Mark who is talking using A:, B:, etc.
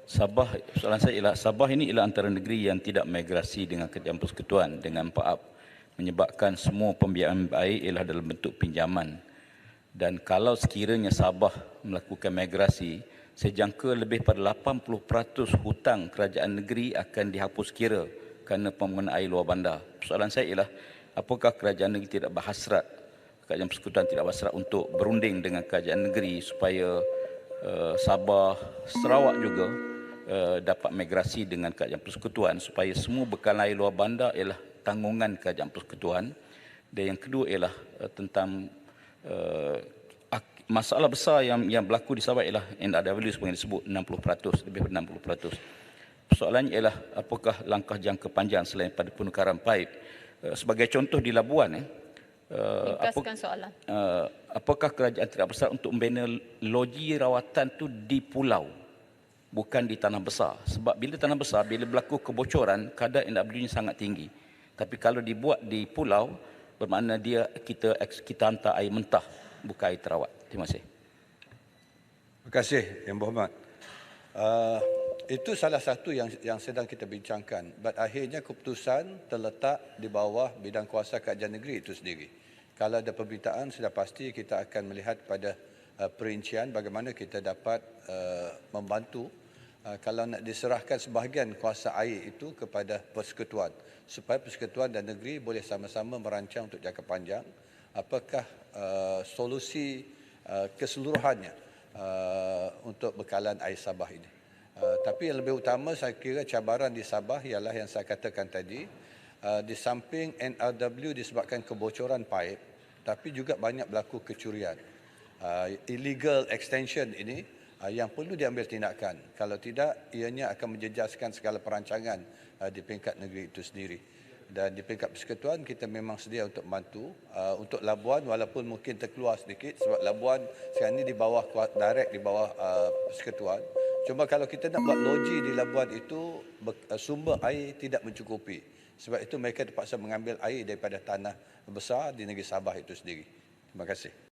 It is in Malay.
A: Sabah, soalan saya ialah Sabah ini ialah antara negeri yang tidak migrasi dengan Kerajaan Persekutuan dengan PAAP, menyebabkan semua pembiayaan air ialah dalam bentuk pinjaman. Dan kalau sekiranya Sabah melakukan migrasi, saya jangka lebih pada 80% hutang kerajaan negeri akan dihapus kira kerana pembangunan air luar bandar. Soalan saya ialah, apakah kerajaan negeri tidak berhasrat, Kerajaan Persekutuan tidak berhasrat untuk berunding dengan kerajaan negeri supaya Sabah, Sarawak juga dapat migrasi dengan Kerajaan Persekutuan supaya semua bekalan air luar bandar ialah tanggungan Kerajaan Persekutuan. Dan yang kedua ialah tentang masalah besar yang berlaku di Sabah ialah NRW seperti yang disebut 60%, lebih dari 60%. Persoalannya ialah apakah langkah jangka panjang selain pada penukaran paip. Sebagai contoh di Labuan,
B: Ringkaskan soalan.
A: apakah kerajaan tidak bersat untuk membina loji rawatan tu di pulau, bukan di tanah besar? Sebab bila tanah besar, bila berlaku kebocoran, kadar NRW-nya sangat tinggi. Tapi kalau dibuat di pulau, bermakna kita hantar air mentah, bukan air terawat. Terima kasih.
C: Terima kasih, Yang Berhormat. Itu salah satu yang sedang kita bincangkan. But akhirnya keputusan terletak di bawah bidang kuasa kerajaan negeri itu sendiri. Kalau ada pemberitaan, sudah pasti kita akan melihat pada perincian bagaimana kita dapat membantu kalau nak diserahkan sebahagian kuasa air itu kepada persekutuan, supaya persekutuan dan negeri boleh sama-sama merancang untuk jangka panjang apakah solusi keseluruhannya untuk bekalan air Sabah ini. Tapi yang lebih utama saya kira cabaran di Sabah ialah yang saya katakan tadi, di samping NRW disebabkan kebocoran paip, tapi juga banyak berlaku kecurian. Illegal extension ini yang perlu diambil tindakan. Kalau tidak, ianya akan menjejaskan segala perancangan di peringkat negeri itu sendiri. Dan di peringkat persekutuan kita memang sedia untuk membantu. Untuk Labuan walaupun mungkin terkeluar sedikit sebab Labuan sekarang ini di bawah direct di bawah persekutuan. Cuma kalau kita nak buat loji di Labuan itu sumber air tidak mencukupi. Sebab itu mereka terpaksa mengambil air daripada tanah besar di negeri Sabah itu sendiri. Terima kasih.